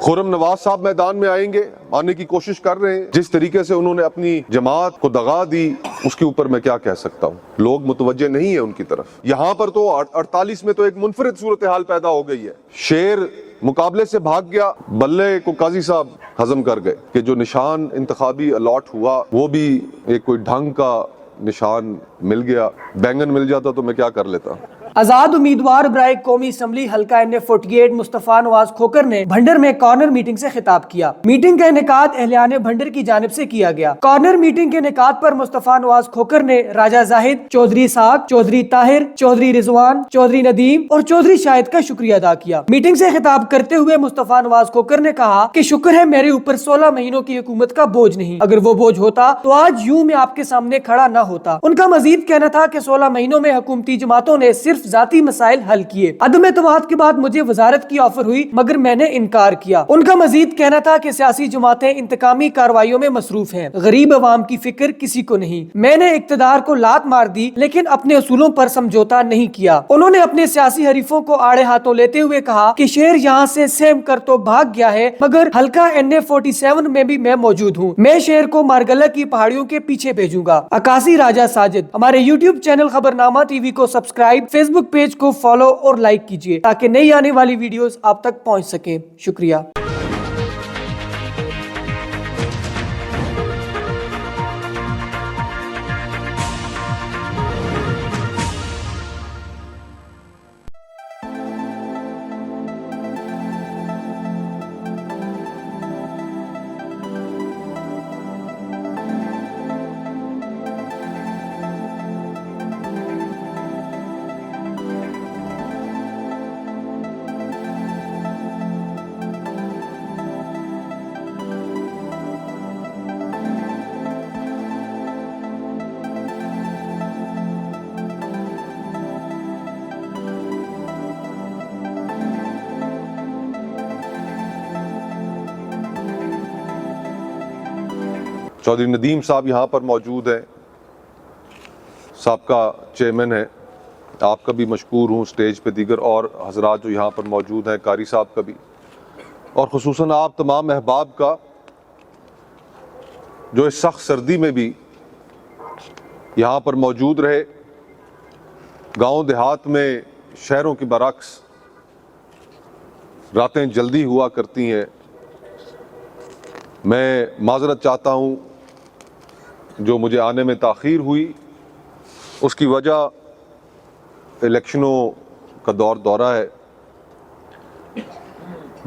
خرم نواز صاحب میدان میں آئیں گے, آنے کی کوشش کر رہے ہیں. جس طریقے سے انہوں نے اپنی جماعت کو دغا دی اس کے اوپر میں کیا کہہ سکتا ہوں. لوگ متوجہ نہیں ہیں ان کی طرف. یہاں پر تو 48 میں تو ایک منفرد صورتحال پیدا ہو گئی ہے. شیر مقابلے سے بھاگ گیا, بلے کو قاضی صاحب ہضم کر گئے کہ جو نشان انتخابی الاٹ ہوا وہ بھی ایک کوئی ڈھنگ کا نشان مل گیا. بینگن مل جاتا تو میں کیا کر لیتا. آزاد امیدوار برائے قومی اسمبلی حلقہ NF48 مصطفیٰ نواز کھوکر نے بھنڈر میں کارنر میٹنگ سے خطاب کیا. میٹنگ کا انعقاد اہلیان بھنڈر کی جانب سے کیا گیا. کارنر میٹنگ کے انعقاد پر مصطفیٰ نواز کھوکر نے راجہ زاہد, چودھری ساق, چودھری طاہر, چودھری رضوان, چودھری ندیم اور چودھری شاہد کا شکریہ ادا کیا. میٹنگ سے خطاب کرتے ہوئے مصطفیٰ نواز کھوکر نے کہا کہ شکر ہے میرے اوپر 16 مہینوں کی حکومت کا بوجھ نہیں. اگر وہ بوجھ ہوتا تو آج یوں میں آپ کے سامنے کھڑا نہ ہوتا. ان کا مزید کہنا تھا کہ 16 مہینوں میں حکومتی جماعتوں نے صرف ذاتی مسائل حل کیے. عدم اعتماد کے بعد مجھے وزارت کی آفر ہوئی مگر میں نے انکار کیا. ان کا مزید کہنا تھا کہ سیاسی جماعتیں انتقامی کارروائیوں میں مصروف ہیں, غریب عوام کی فکر کسی کو نہیں. میں نے اقتدار کو لات مار دی لیکن اپنے اصولوں پر سمجھوتا نہیں کیا. انہوں نے اپنے سیاسی حریفوں کو آڑے ہاتھوں لیتے ہوئے کہا کہ شیر یہاں سے سیم کر تو بھاگ گیا ہے مگر حلقہ NF47 میں بھی میں موجود ہوں. میں شیر کو مارگلہ کی پہاڑیوں کے پیچھے بھیجوں گا. عکاسی راجہ ساجد. ہمارے YouTube چینل خبرنامہ ٹی وی کو سبسکرائب, فیس بک پیج کو فالو اور لائک کیجیے تاکہ نئی آنے والی ویڈیوز آپ تک پہنچ سکیں. شکریہ. چودھری ندیم صاحب یہاں پر موجود ہیں, سابقہ چیئرمین ہیں, آپ کا بھی مشکور ہوں سٹیج پہ. دیگر اور حضرات جو یہاں پر موجود ہیں, قاری صاحب کا بھی, اور خصوصاً آپ تمام احباب کا جو اس سخت سردی میں بھی یہاں پر موجود رہے. گاؤں دیہات میں شہروں کے برعکس راتیں جلدی ہوا کرتی ہیں. میں معذرت چاہتا ہوں جو مجھے آنے میں تاخیر ہوئی, اس کی وجہ الیکشنوں کا دورہ ہے.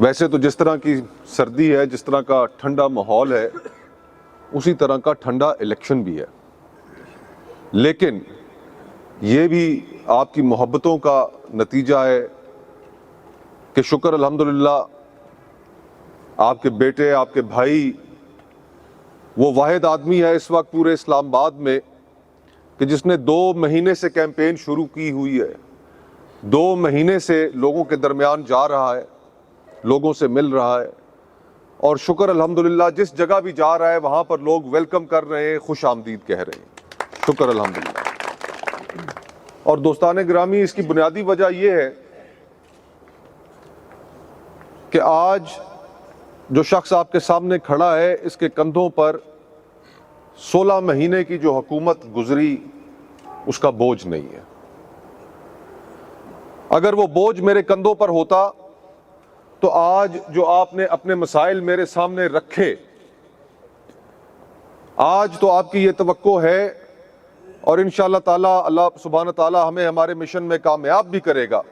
ویسے تو جس طرح کی سردی ہے, جس طرح کا ٹھنڈا ماحول ہے, اسی طرح کا ٹھنڈا الیکشن بھی ہے. لیکن یہ بھی آپ کی محبتوں کا نتیجہ ہے کہ شکر الحمدللہ آپ کے بیٹے, آپ کے بھائی, وہ واحد آدمی ہے اس وقت پورے اسلام آباد میں کہ جس نے 2 مہینے سے کیمپین شروع کی ہوئی ہے. 2 مہینے سے لوگوں کے درمیان جا رہا ہے, لوگوں سے مل رہا ہے, اور شکر الحمدللہ جس جگہ بھی جا رہا ہے وہاں پر لوگ ویلکم کر رہے ہیں, خوش آمدید کہہ رہے ہیں. شکر الحمدللہ. اور دوستان گرامی, اس کی بنیادی وجہ یہ ہے کہ آج جو شخص آپ کے سامنے کھڑا ہے اس کے کندھوں پر 16 مہینے کی جو حکومت گزری اس کا بوجھ نہیں ہے. اگر وہ بوجھ میرے کندھوں پر ہوتا تو آج جو آپ نے اپنے مسائل میرے سامنے رکھے, آج تو آپ کی یہ توقع ہے, اور انشاءاللہ تعالی اللہ سبحانہ تعالی ہمیں ہمارے مشن میں کامیاب بھی کرے گا.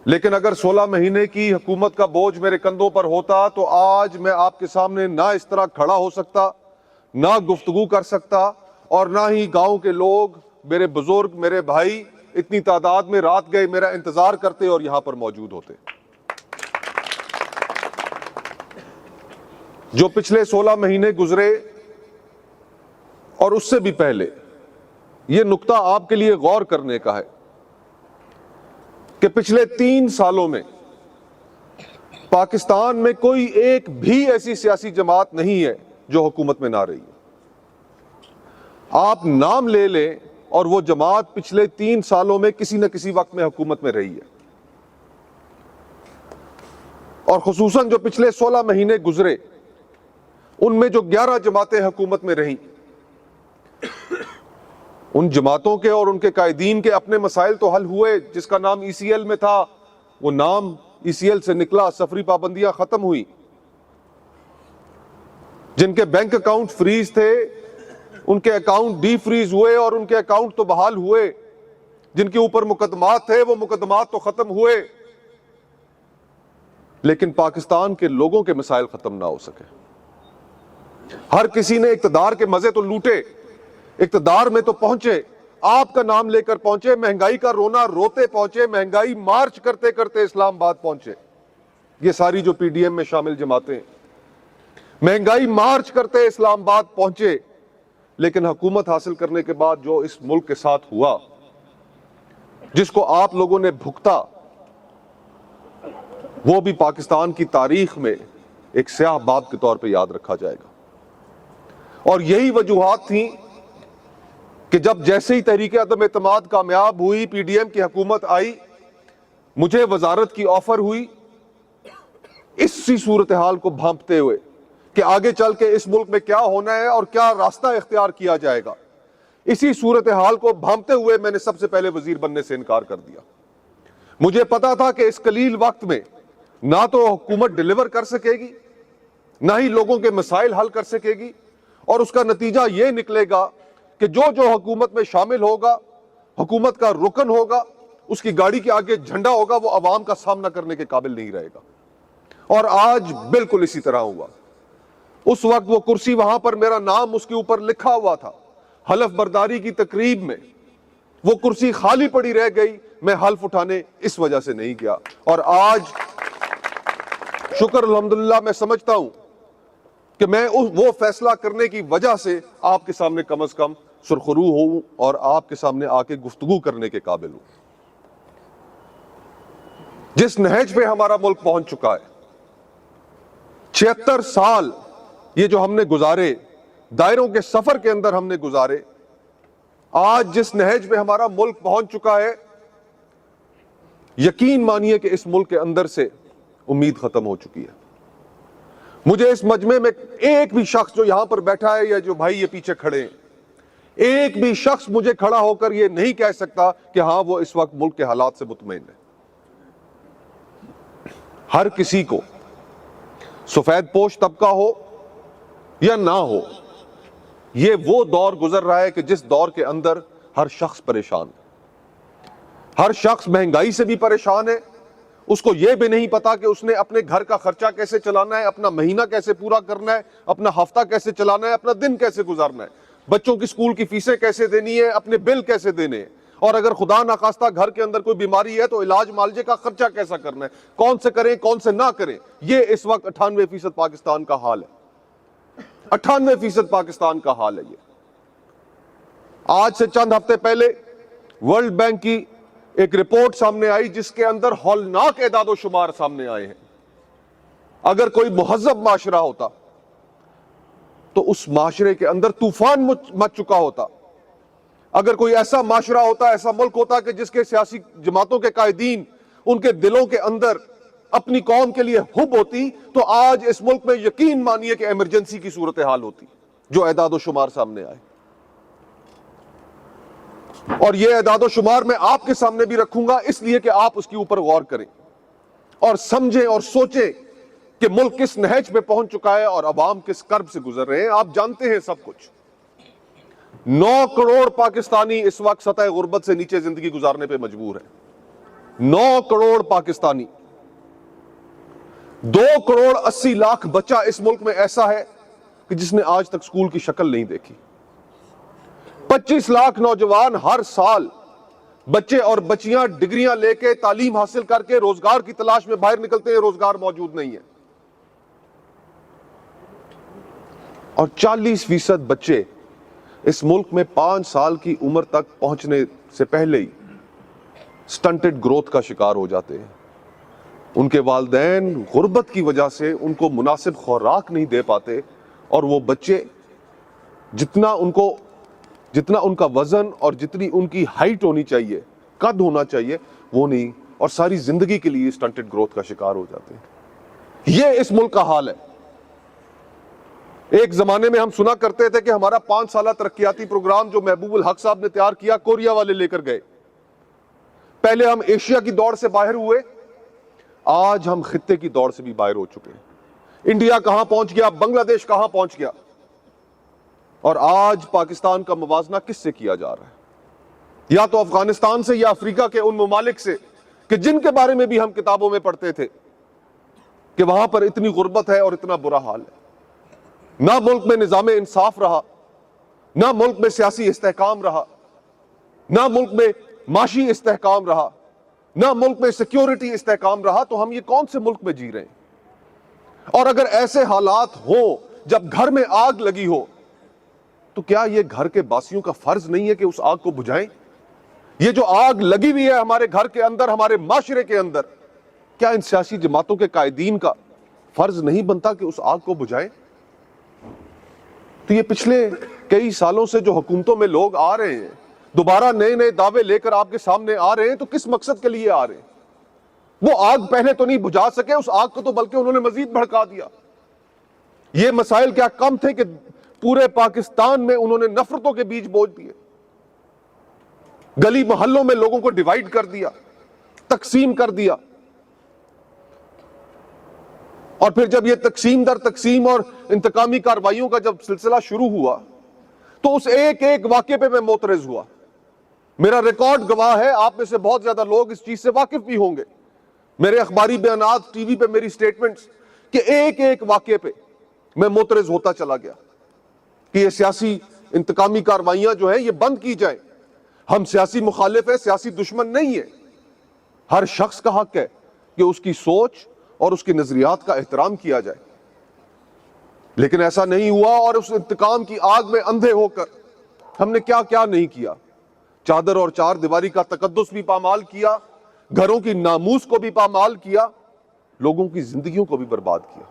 لیکن اگر 16 مہینے کی حکومت کا بوجھ میرے کندھوں پر ہوتا تو آج میں آپ کے سامنے نہ اس طرح کھڑا ہو سکتا, نہ گفتگو کر سکتا, اور نہ ہی گاؤں کے لوگ, میرے بزرگ, میرے بھائی اتنی تعداد میں رات گئے میرا انتظار کرتے اور یہاں پر موجود ہوتے. جو پچھلے 16 مہینے گزرے اور اس سے بھی پہلے, یہ نقطہ آپ کے لیے غور کرنے کا ہے کہ پچھلے 3 سالوں میں پاکستان میں کوئی ایک بھی ایسی سیاسی جماعت نہیں ہے جو حکومت میں نہ رہی ہے. آپ نام لے لیں اور وہ جماعت پچھلے 3 سالوں میں کسی نہ کسی وقت میں حکومت میں رہی ہے. اور خصوصاً جو پچھلے 16 مہینے گزرے ان میں جو 11 جماعتیں حکومت میں رہیں، ان جماعتوں کے اور ان کے قائدین کے اپنے مسائل تو حل ہوئے. جس کا نام ای سی ایل میں تھا وہ نام ای سی ایل سے نکلا، سفری پابندیاں ختم ہوئی. جن کے بینک اکاؤنٹ فریز تھے ان کے اکاؤنٹ ڈی فریز ہوئے اور ان کے اکاؤنٹ تو بحال ہوئے. جن کے اوپر مقدمات تھے وہ مقدمات تو ختم ہوئے. لیکن پاکستان کے لوگوں کے مسائل ختم نہ ہو سکے. ہر کسی نے اقتدار کے مزے تو لوٹے، اقتدار میں تو پہنچے، آپ کا نام لے کر پہنچے، مہنگائی کا رونا روتے پہنچے، مہنگائی مارچ کرتے کرتے اسلام آباد پہنچے. یہ ساری جو پی ڈی ایم میں شامل جماعتیں مہنگائی مارچ کرتے اسلام آباد پہنچے. لیکن حکومت حاصل کرنے کے بعد جو اس ملک کے ساتھ ہوا، جس کو آپ لوگوں نے بھگتا، وہ بھی پاکستان کی تاریخ میں ایک سیاہ باب کے طور پہ یاد رکھا جائے گا. اور یہی وجوہات تھیں کہ جب جیسے ہی تحریک عدم اعتماد کامیاب ہوئی، پی ڈی ایم کی حکومت آئی، مجھے وزارت کی آفر ہوئی، اسی صورتحال کو بھانپتے ہوئے کہ آگے چل کے اس ملک میں کیا ہونا ہے اور کیا راستہ اختیار کیا جائے گا. اسی صورتحال کو بھانپتے ہوئے میں نے سب سے پہلے وزیر بننے سے انکار کر دیا. مجھے پتا تھا کہ اس قلیل وقت میں نہ تو حکومت ڈیلیور کر سکے گی، نہ ہی لوگوں کے مسائل حل کر سکے گی، اور اس کا نتیجہ یہ نکلے گا کہ جو حکومت میں شامل ہوگا، حکومت کا رکن ہوگا، اس کی گاڑی کے آگے جھنڈا ہوگا، وہ عوام کا سامنا کرنے کے قابل نہیں رہے گا. اور آج بالکل اسی طرح ہوا. اس وقت وہ کرسی وہاں پر میرا نام اس کے اوپر لکھا ہوا تھا. حلف برداری کی تقریب میں وہ کرسی خالی پڑی رہ گئی. میں حلف اٹھانے اس وجہ سے نہیں گیا. اور آج شکر الحمدللہ میں سمجھتا ہوں کہ میں وہ فیصلہ کرنے کی وجہ سے آپ کے سامنے کم از کم سرخرو ہوں اور آپ کے سامنے آ کے گفتگو کرنے کے قابل ہوں. جس نہج پہ ہمارا ملک پہنچ چکا ہے، 76 سال یہ جو ہم نے گزارے، دائروں کے سفر کے اندر ہم نے گزارے، آج جس نہج پہ ہمارا ملک پہنچ چکا ہے، یقین مانیے کہ اس ملک کے اندر سے امید ختم ہو چکی ہے. مجھے اس مجمع میں ایک بھی شخص جو یہاں پر بیٹھا ہے یا جو بھائی یہ پیچھے کھڑے ہیں، ایک بھی شخص مجھے کھڑا ہو کر یہ نہیں کہہ سکتا کہ ہاں وہ اس وقت ملک کے حالات سے مطمئن ہے. ہر کسی کو، سفید پوش طبقہ ہو یا نہ ہو، یہ وہ دور گزر رہا ہے کہ جس دور کے اندر ہر شخص پریشان ہے. ہر شخص مہنگائی سے بھی پریشان ہے. اس کو یہ بھی نہیں پتا کہ اس نے اپنے گھر کا خرچہ کیسے چلانا ہے، اپنا مہینہ کیسے پورا کرنا ہے، اپنا ہفتہ کیسے چلانا ہے، اپنا دن کیسے گزارنا ہے، بچوں کی اسکول کی فیسیں کیسے دینی ہے، اپنے بل کیسے دینے ہیں، اور اگر خدا نخواستہ گھر کے اندر کوئی بیماری ہے تو علاج معالجے کا خرچہ کیسا کرنا ہے، کون سے کریں کون سے نہ کریں. یہ اس وقت 98% پاکستان کا حال ہے. 98% پاکستان کا حال ہے. یہ آج سے چند ہفتے پہلے ورلڈ بینک کی ایک رپورٹ سامنے آئی جس کے اندر ہولناک اعداد و شمار سامنے آئے ہیں. اگر کوئی مہذب معاشرہ ہوتا تو اس معاشرے کے اندر طوفان مچ چکا ہوتا. اگر کوئی ایسا معاشرہ ہوتا، ایسا ملک ہوتا کہ جس کے سیاسی جماعتوں کے قائدین، ان کے دلوں کے اندر اپنی قوم کے لیے حب ہوتی، تو آج اس ملک میں یقین مانیے کہ ایمرجنسی کی صورتحال ہوتی. جو اعداد و شمار سامنے آئے، اور یہ اعداد و شمار میں آپ کے سامنے بھی رکھوں گا اس لیے کہ آپ اس کے اوپر غور کریں اور سمجھیں اور سوچیں کہ ملک کس نہج پہ پہنچ چکا ہے اور عوام کس کرب سے گزر رہے ہیں. آپ جانتے ہیں سب کچھ. 9 کروڑ پاکستانی اس وقت سطح غربت سے نیچے زندگی گزارنے پہ مجبور ہے. 9 کروڑ پاکستانی. 2 کروڑ 80 لاکھ بچہ اس ملک میں ایسا ہے کہ جس نے آج تک سکول کی شکل نہیں دیکھی. 25 لاکھ نوجوان ہر سال، بچے اور بچیاں ڈگریاں لے کے تعلیم حاصل کر کے روزگار کی تلاش میں باہر نکلتے ہیں، روزگار موجود نہیں ہے. اور 40% بچے اس ملک میں 5 سال کی عمر تک پہنچنے سے پہلے ہی سٹنٹڈ گروتھ کا شکار ہو جاتے ہیں. ان کے والدین غربت کی وجہ سے ان کو مناسب خوراک نہیں دے پاتے، اور وہ بچے جتنا ان کا وزن اور جتنی ان کی ہائٹ ہونی چاہیے، قد ہونا چاہیے، وہ نہیں، اور ساری زندگی کے لیے سٹنٹڈ گروتھ کا شکار ہو جاتے ہیں. یہ اس ملک کا حال ہے. ایک زمانے میں ہم سنا کرتے تھے کہ ہمارا 5 سالہ ترقیاتی پروگرام جو محبوب الحق صاحب نے تیار کیا, کوریا والے لے کر گئے. پہلے ہم ایشیا کی دوڑ سے باہر ہوئے, آج ہم خطے کی دوڑ سے بھی باہر ہو چکے ہیں. انڈیا کہاں پہنچ گیا, بنگلہ دیش کہاں پہنچ گیا, اور آج پاکستان کا موازنہ کس سے کیا جا رہا ہے؟ یا تو افغانستان سے یا افریقہ کے ان ممالک سے کہ جن کے بارے میں بھی ہم کتابوں میں پڑھتے تھے کہ وہاں پر اتنی غربت ہے اور اتنا برا حال ہے. نہ ملک میں نظام انصاف رہا, نہ ملک میں سیاسی استحکام رہا, نہ ملک میں معاشی استحکام رہا, نہ ملک میں سیکیورٹی استحکام رہا. تو ہم یہ کون سے ملک میں جی رہے ہیں؟ اور اگر ایسے حالات ہوں جب گھر میں آگ لگی ہو, تو کیا یہ گھر کے باسیوں کا فرض نہیں ہے کہ اس آگ کو بجھائیں؟ یہ جو آگ لگی ہوئی ہے ہمارے گھر کے اندر, ہمارے معاشرے کے اندر, کیا ان سیاسی جماعتوں کے قائدین کا فرض نہیں بنتا کہ اس آگ کو بجھائیں؟ تو یہ پچھلے کئی سالوں سے جو حکومتوں میں لوگ آ رہے ہیں, دوبارہ نئے نئے دعوے لے کر آپ کے سامنے آ رہے ہیں, تو کس مقصد کے لیے آ رہے ہیں؟ وہ آگ پہلے تو نہیں بجھا سکے اس آگ کو, تو بلکہ انہوں نے مزید بھڑکا دیا. یہ مسائل کیا کم تھے کہ پورے پاکستان میں انہوں نے نفرتوں کے بیج بوجھ دیے, گلی محلوں میں لوگوں کو ڈیوائیڈ کر دیا, تقسیم کر دیا. اور پھر جب یہ تقسیم در تقسیم اور انتقامی کارروائیوں کا جب سلسلہ شروع ہوا, تو اس ایک ایک واقعے پہ میں معترض ہوا. میرا ریکارڈ گواہ ہے, آپ میں سے بہت زیادہ لوگ اس چیز سے واقف بھی ہوں گے, میرے اخباری بیانات, ٹی وی پہ میری سٹیٹمنٹس, کہ ایک ایک واقعے پہ میں معترض ہوتا چلا گیا کہ یہ سیاسی انتقامی کارروائیاں جو ہیں یہ بند کی جائیں. ہم سیاسی مخالف ہیں, سیاسی دشمن نہیں ہیں. ہر شخص کا حق ہے کہ اس کی سوچ اور اس کے نظریات کا احترام کیا جائے. لیکن ایسا نہیں ہوا, اور اس انتقام کی آگ میں اندھے ہو کر ہم نے کیا کیا نہیں کیا. چادر اور چار دیواری کا تقدس بھی پامال کیا, گھروں کی ناموس کو بھی پامال کیا, لوگوں کی زندگیوں کو بھی برباد کیا.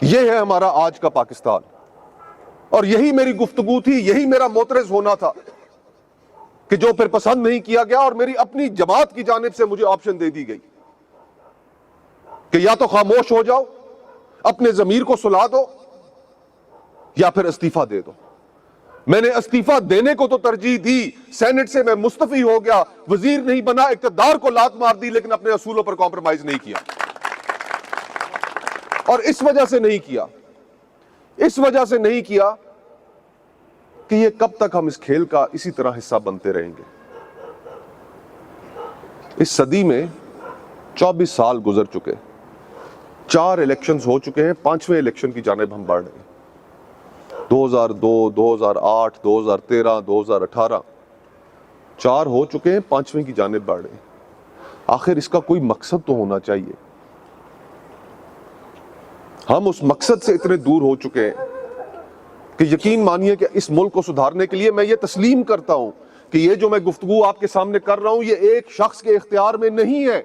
یہ ہے ہمارا آج کا پاکستان, اور یہی میری گفتگو تھی, یہی میرا معترض ہونا تھا, کہ جو پھر پسند نہیں کیا گیا, اور میری اپنی جماعت کی جانب سے مجھے آپشن دے دی گئی کہ یا تو خاموش ہو جاؤ, اپنے ضمیر کو سلا دو, یا پھر استعفیٰ دے دو. میں نے استعفیٰ دینے کو تو ترجیح دی, سینٹ سے میں مستعفی ہو گیا, وزیر نہیں بنا, اقتدار کو لات مار دی, لیکن اپنے اصولوں پر کمپرومائز نہیں کیا. اور اس وجہ سے نہیں کیا, اس وجہ سے نہیں کیا کہ یہ کب تک ہم اس کھیل کا اسی طرح حصہ بنتے رہیں گے. اس صدی میں 24 سال گزر چکے, 4 الیکشنز ہو چکے ہیں, 5ویں الیکشن کی جانب ہم بڑھ رہے ہیں. 2002, 2008, 2013, 2018, 4 ہو چکے ہیں, 5ویں کی جانب بڑھ رہے ہیں. آخر اس کا کوئی مقصد تو ہونا چاہیے. ہم اس مقصد سے اتنے دور ہو چکے ہیں کہ یقین مانیے کہ اس ملک کو سدھارنے کے لیے میں یہ تسلیم کرتا ہوں کہ یہ جو میں گفتگو آپ کے سامنے کر رہا ہوں, یہ ایک شخص کے اختیار میں نہیں ہے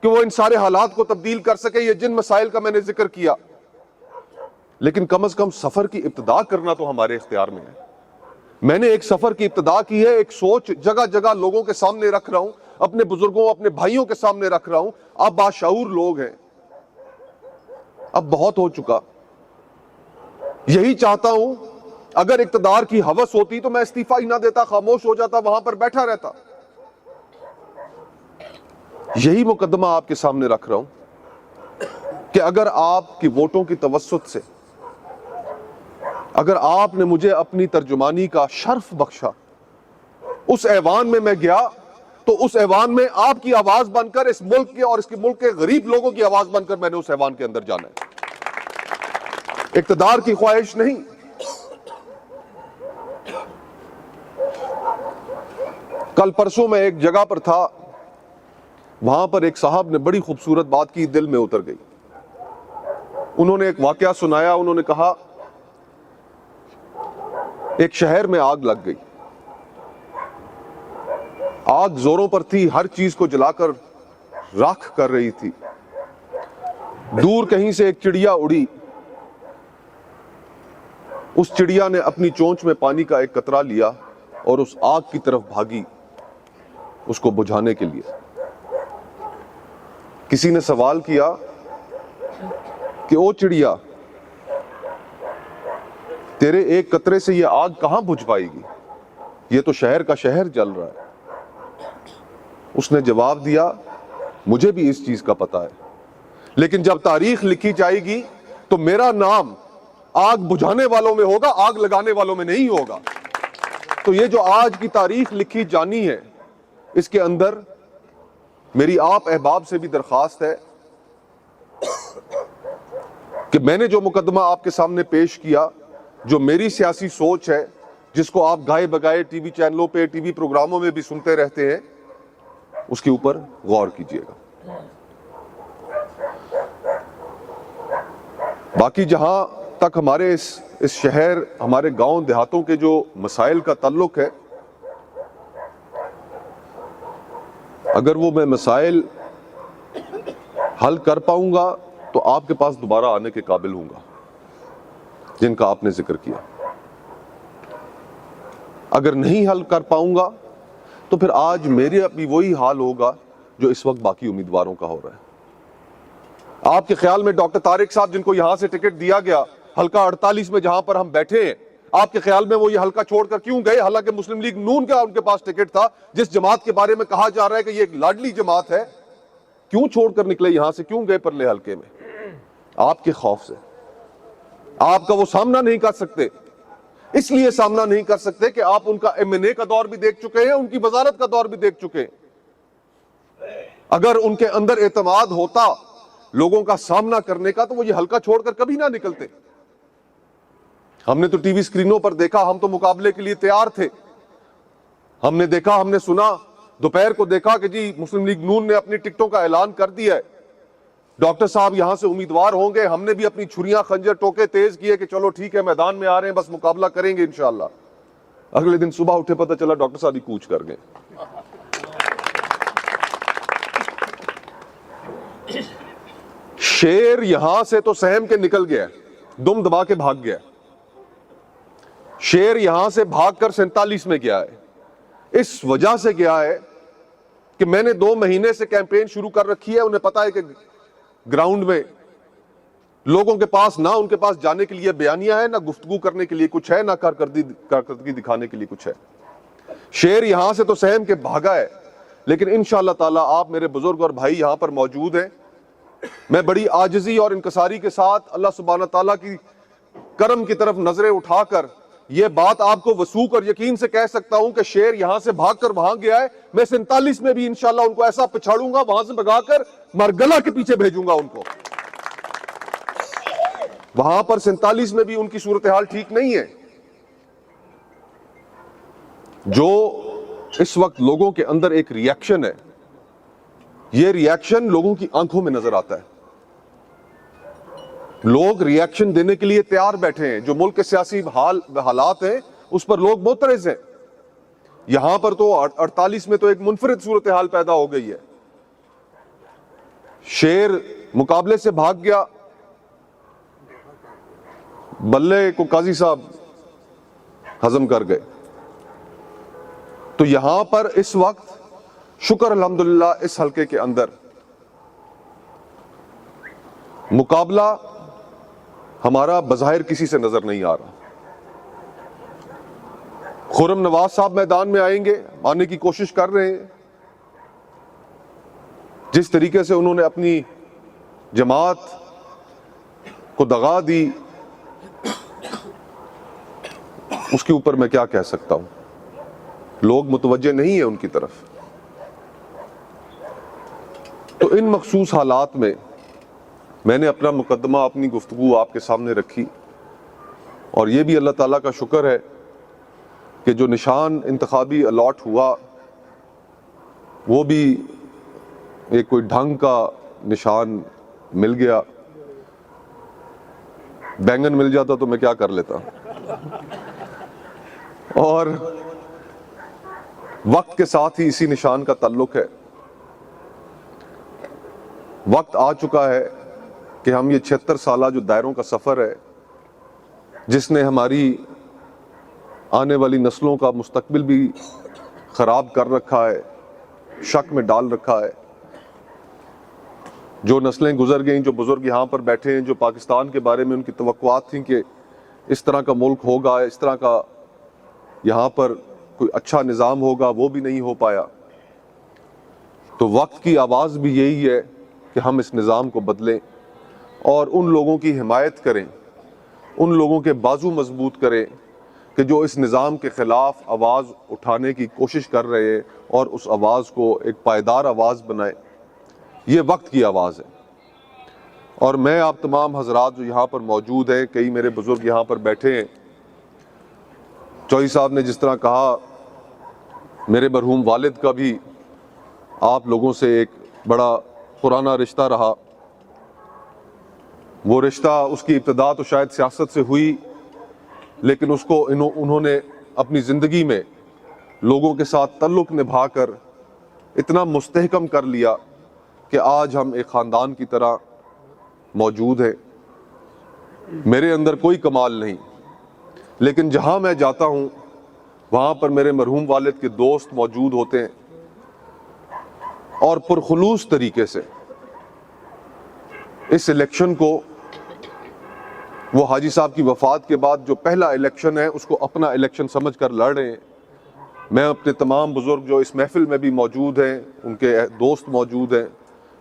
کہ وہ ان سارے حالات کو تبدیل کر سکے, یہ جن مسائل کا میں نے ذکر کیا. لیکن کم از کم سفر کی ابتدا کرنا تو ہمارے اختیار میں ہے. میں نے ایک سفر کی ابتدا کی ہے, ایک سوچ جگہ جگہ لوگوں کے سامنے رکھ رہا ہوں, اپنے بزرگوں, اپنے بھائیوں کے سامنے رکھ رہا ہوں. آپ باشعور لوگ ہیں, اب بہت ہو چکا. یہی چاہتا ہوں, اگر اقتدار کی ہوس ہوتی تو میں استعفیٰ ہی نہ دیتا, خاموش ہو جاتا, وہاں پر بیٹھا رہتا. یہی مقدمہ آپ کے سامنے رکھ رہا ہوں کہ اگر آپ کی ووٹوں کی توسط سے, اگر آپ نے مجھے اپنی ترجمانی کا شرف بخشا, اس ایوان میں میں گیا, تو اس ایوان میں آپ کی آواز بن کر اس ملک کے اور اس کے ملک کے غریب لوگوں کی آواز بن کر میں نے اس ایوان کے اندر جانا ہے. اقتدار کی خواہش نہیں. کل پرسوں میں ایک جگہ پر تھا, وہاں پر ایک صاحب نے بڑی خوبصورت بات کی, دل میں اتر گئی. انہوں نے ایک واقعہ سنایا. انہوں نے کہا ایک شہر میں آگ لگ گئی, آگ زوروں پر تھی, ہر چیز کو جلا کر راکھ کر رہی تھی. دور کہیں سے ایک چڑیا اڑی, اس چڑیا نے اپنی چونچ میں پانی کا ایک قطرہ لیا اور اس آگ کی طرف بھاگی اس کو بجھانے کے لیے. کسی نے سوال کیا کہ او چڑیا، تیرے ایک قطرے سے یہ آگ کہاں بجھ پائے گی، یہ تو شہر کا شہر جل رہا ہے۔ اس نے جواب دیا مجھے بھی اس چیز کا پتہ ہے، لیکن جب تاریخ لکھی جائے گی تو میرا نام آگ بجھانے والوں میں ہوگا، آگ لگانے والوں میں نہیں ہوگا۔ تو یہ جو آج کی تاریخ لکھی جانی ہے، اس کے اندر میری آپ احباب سے بھی درخواست ہے کہ میں نے جو مقدمہ آپ کے سامنے پیش کیا، جو میری سیاسی سوچ ہے، جس کو آپ گائے بگائے ٹی وی چینلوں پہ، ٹی وی پروگراموں میں بھی سنتے رہتے ہیں، اس کے اوپر غور کیجئے گا۔ باقی جہاں تک ہمارے اس شہر، ہمارے گاؤں دیہاتوں کے جو مسائل کا تعلق ہے، اگر وہ میں مسائل حل کر پاؤں گا تو آپ کے پاس دوبارہ آنے کے قابل ہوں گا، جن کا آپ نے ذکر کیا۔ اگر نہیں حل کر پاؤں گا تو پھر آج میرے بھی وہی حال ہوگا جو اس وقت باقی امیدواروں کا ہو رہا ہے۔ آپ کے خیال میں ڈاکٹر طارق صاحب، جن کو یہاں سے ٹکٹ دیا گیا حلقہ 48 میں جہاں پر ہم بیٹھے ہیں، آپ کے خیال میں وہ یہ حلقہ چھوڑ کر کیوں گئے؟ حالانکہ مسلم لیگ نون کا ان کے پاس ٹکٹ تھا، جس جماعت کے بارے میں کہا جا رہا ہے کہ یہ ایک لاڈلی جماعت ہے۔ کیوں چھوڑ کر نکلے یہاں سے؟ کیوں گئے پرلے حلقے میں؟ آپ کے خوف سے۔ آپ کا وہ سامنا نہیں کر سکتے، اس لیے سامنا نہیں کر سکتے کہ آپ ان کا M&A کا دور بھی دیکھ چکے ہیں، ان کی وزارت کا دور بھی دیکھ چکے ہیں۔ اگر ان کے اندر اعتماد ہوتا لوگوں کا سامنا کرنے کا تو وہ یہ حلقہ چھوڑ کر کبھی نہ نکلتے۔ ہم نے تو ٹی وی سکرینوں پر دیکھا، ہم تو مقابلے کے لیے تیار تھے۔ ہم نے دیکھا، ہم نے سنا، دوپہر کو دیکھا کہ جی مسلم لیگ نون نے اپنی ٹکٹوں کا اعلان کر دیا ہے، ڈاکٹر صاحب یہاں سے امیدوار ہوں گے۔ ہم نے بھی اپنی چھریاں خنجر ٹوکے تیز کیے کہ چلو ٹھیک ہے، میدان میں آ رہے ہیں، بس مقابلہ کریں گے انشاءاللہ۔ اگلے دن صبح اٹھے، پتہ چلا ڈاکٹر صاحب ہی کوچ کر گئے۔ شیر یہاں سے تو سہم کے نکل گیا، دم دبا کے بھاگ گیا۔ شیر یہاں سے بھاگ کر 47 میں گیا ہے۔ اس وجہ سے گیا ہے کہ میں نے 2 مہینے سے کیمپین شروع کر رکھی ہے۔ انہیں پتا ہے کہ گراؤنڈ میں لوگوں کے پاس نہ ان کے پاس جانے کے لیے بیانیہ ہے، نہ گفتگو کرنے کے لیے کچھ ہے، نہ کارکردگی دکھانے کے لیے کچھ ہے۔ شیر یہاں سے تو سہم کے بھاگا ہے، لیکن انشاءاللہ تعالی آپ میرے بزرگ اور بھائی یہاں پر موجود ہیں۔ میں بڑی عاجزی اور انکساری کے ساتھ اللہ سبحانہ تعالیٰ کی کرم کی طرف نظریں اٹھا کر یہ بات آپ کو وثوق اور یقین سے کہہ سکتا ہوں کہ شیر یہاں سے بھاگ کر وہاں گیا ہے۔ میں 47 میں بھی انشاءاللہ ان کو ایسا پچھاڑوں گا، وہاں سے بھگا کر مرگلہ کے پیچھے بھیجوں گا ان کو۔ وہاں پر 47 میں بھی ان کی صورتحال ٹھیک نہیں ہے۔ جو اس وقت لوگوں کے اندر ایک ری ایکشن ہے، یہ ری ایکشن لوگوں کی آنکھوں میں نظر آتا ہے۔ لوگ ری ایکشن دینے کے لیے تیار بیٹھے ہیں۔ جو ملک کے سیاسی حالات ہیں اس پر لوگ معترض ہیں۔ یہاں پر تو 48 میں تو ایک منفرد صورتحال پیدا ہو گئی ہے۔ شیر مقابلے سے بھاگ گیا، بلے کو قاضی صاحب ہضم کر گئے۔ تو یہاں پر اس وقت شکر الحمدللہ اس حلقے کے اندر مقابلہ ہمارا بظاہر کسی سے نظر نہیں آ رہا۔ خرم نواز صاحب میدان میں آئیں گے، آنے کی کوشش کر رہے ہیں۔ جس طریقے سے انہوں نے اپنی جماعت کو دغا دی، اس کے اوپر میں کیا کہہ سکتا ہوں۔ لوگ متوجہ نہیں ہیں ان کی طرف۔ تو ان مخصوص حالات میں نے اپنا مقدمہ، اپنی گفتگو آپ کے سامنے رکھی، اور یہ بھی اللہ تعالیٰ کا شکر ہے کہ جو نشان انتخابی الاٹ ہوا وہ بھی ایک کوئی ڈھنگ کا نشان مل گیا۔ بینگن مل جاتا تو میں کیا کر لیتا۔ اور وقت کے ساتھ ہی اسی نشان کا تعلق ہے۔ وقت آ چکا ہے کہ ہم یہ 76 سالہ جو دائروں کا سفر ہے، جس نے ہماری آنے والی نسلوں کا مستقبل بھی خراب کر رکھا ہے، شک میں ڈال رکھا ہے، جو نسلیں گزر گئیں, جو بزرگ یہاں پر بیٹھے ہیں, جو پاکستان کے بارے میں ان کی توقعات تھیں کہ اس طرح کا ملک ہوگا, اس طرح کا یہاں پر کوئی اچھا نظام ہوگا, وہ بھی نہیں ہو پایا. تو وقت کی آواز بھی یہی ہے کہ ہم اس نظام کو بدلیں اور ان لوگوں کی حمایت کریں, ان لوگوں کے بازو مضبوط کریں کہ جو اس نظام کے خلاف آواز اٹھانے کی کوشش کر رہے ہیں اور اس آواز کو ایک پائیدار آواز بنائیں. یہ وقت کی آواز ہے. اور میں آپ تمام حضرات جو یہاں پر موجود ہیں, کئی میرے بزرگ یہاں پر بیٹھے ہیں, چوہی صاحب نے جس طرح کہا, میرے مرحوم والد کا بھی آپ لوگوں سے ایک بڑا پرانا رشتہ رہا. وہ رشتہ, اس کی ابتدا تو شاید سیاست سے ہوئی, لیکن اس کو انہوں نے اپنی زندگی میں لوگوں کے ساتھ تعلق نبھا کر اتنا مستحکم کر لیا کہ آج ہم ایک خاندان کی طرح موجود ہیں. میرے اندر کوئی کمال نہیں, لیکن جہاں میں جاتا ہوں وہاں پر میرے مرحوم والد کے دوست موجود ہوتے ہیں اور پرخلوص طریقے سے اس الیکشن کو, وہ حاجی صاحب کی وفات کے بعد جو پہلا الیکشن ہے اس کو اپنا الیکشن سمجھ کر لڑ رہے ہیں. میں اپنے تمام بزرگ جو اس محفل میں بھی موجود ہیں, ان کے دوست موجود ہیں,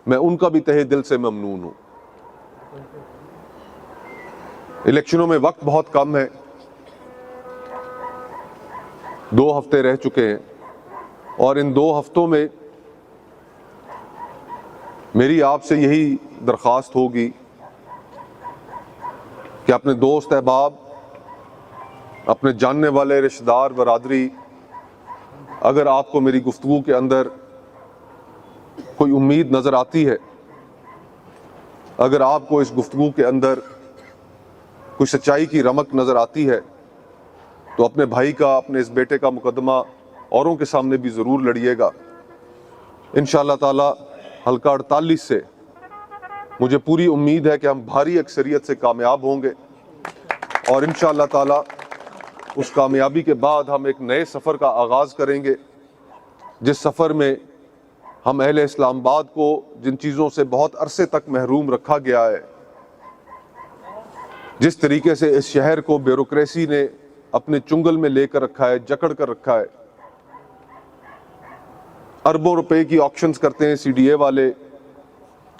میں ان کا بھی تہہ دل سے ممنون ہوں. الیکشنوں میں وقت بہت کم ہے, 2 ہفتے رہ چکے ہیں, اور ان 2 ہفتوں میں میری آپ سے یہی درخواست ہوگی کہ اپنے دوست احباب, اپنے جاننے والے رشتہ دار برادری, اگر آپ کو میری گفتگو کے اندر کوئی امید نظر آتی ہے, اگر آپ کو اس گفتگو کے اندر کوئی سچائی کی رمق نظر آتی ہے, تو اپنے بھائی کا, اپنے اس بیٹے کا مقدمہ اوروں کے سامنے بھی ضرور لڑیے گا. انشاءاللہ تعالی حلقہ 48 سے مجھے پوری امید ہے کہ ہم بھاری اکثریت سے کامیاب ہوں گے, اور انشاءاللہ تعالی اس کامیابی کے بعد ہم ایک نئے سفر کا آغاز کریں گے, جس سفر میں ہم اہل اسلام آباد کو جن چیزوں سے بہت عرصے تک محروم رکھا گیا ہے, جس طریقے سے اس شہر کو بیوروکریسی نے اپنے چنگل میں لے کر رکھا ہے, جکڑ کر رکھا ہے, اربوں روپے کی آکشنز کرتے ہیں سی ڈی اے والے,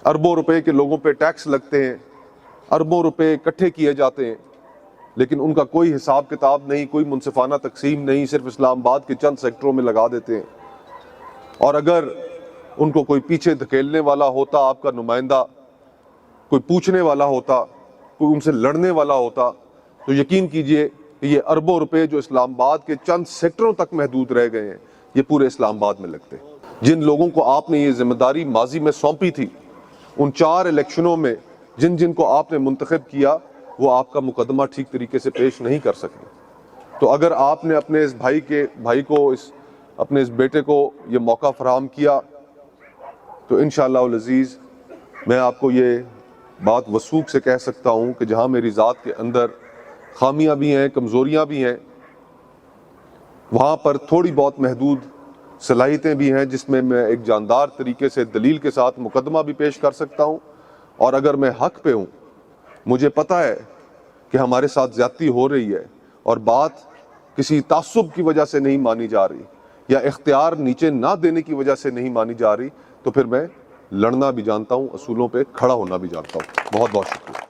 اربوں روپے کے لوگوں پہ ٹیکس لگتے ہیں, اربوں روپے اکٹھے کیے جاتے ہیں, لیکن ان کا کوئی حساب کتاب نہیں, کوئی منصفانہ تقسیم نہیں, صرف اسلام آباد کے چند سیکٹروں میں لگا دیتے ہیں. اور اگر ان کو کوئی پیچھے دھکیلنے والا ہوتا, آپ کا نمائندہ, کوئی پوچھنے والا ہوتا, کوئی ان سے لڑنے والا ہوتا, تو یقین کیجئے کہ یہ اربوں روپے جو اسلام آباد کے چند سیکٹروں تک محدود رہ گئے ہیں, یہ پورے اسلام آباد میں لگتے. جن لوگوں کو آپ نے یہ ذمہ داری ماضی میں سونپی تھی, ان 4 الیکشنوں میں جن کو آپ نے منتخب کیا, وہ آپ کا مقدمہ ٹھیک طریقے سے پیش نہیں کر سکے. تو اگر آپ نے اپنے اس بھائی کو, اپنے اس بیٹے کو یہ موقع فراہم کیا, تو انشاءاللہ العزیز میں آپ کو یہ بات وثوق سے کہہ سکتا ہوں کہ جہاں میری ذات کے اندر خامیاں بھی ہیں, کمزوریاں بھی ہیں, وہاں پر تھوڑی بہت محدود صلاحیتیں بھی ہیں جس میں میں ایک جاندار طریقے سے دلیل کے ساتھ مقدمہ بھی پیش کر سکتا ہوں. اور اگر میں حق پہ ہوں, مجھے پتہ ہے کہ ہمارے ساتھ زیادتی ہو رہی ہے اور بات کسی تعصب کی وجہ سے نہیں مانی جا رہی, یا اختیار نیچے نہ دینے کی وجہ سے نہیں مانی جا رہی, تو پھر میں لڑنا بھی جانتا ہوں, اصولوں پہ کھڑا ہونا بھی جانتا ہوں. بہت بہت شکریہ.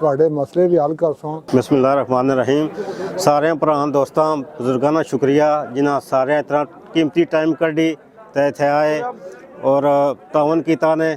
ਤੁਹਾਡੇ ਮਸਲੇ ਵੀ ਹੱਲ ਕਰਸਾਂ। ਬਿਸਮਿਲ੍ਲਾਹਿਰਰਹਿਮਾਨਿਰਰਹੀਮ। ਸਾਰਿਆਂ ਭਰਾਵਾਂ ਦੋਸਤਾਂ ਬਜ਼ੁਰਗਾਂ ਦਾ ਸ਼ੁਕਰੀਆ ਜਿਨ੍ਹਾਂ ਸਾਰਿਆਂ ਇਤਨਾ ਕੀਮਤੀ ਟਾਈਮ ਕੱਢੀ ਤੇ ਇੱਥੇ ਆਏ ਔਰ ਤਾਵਨ ਕੀਤਾ ਨੇ।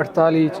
48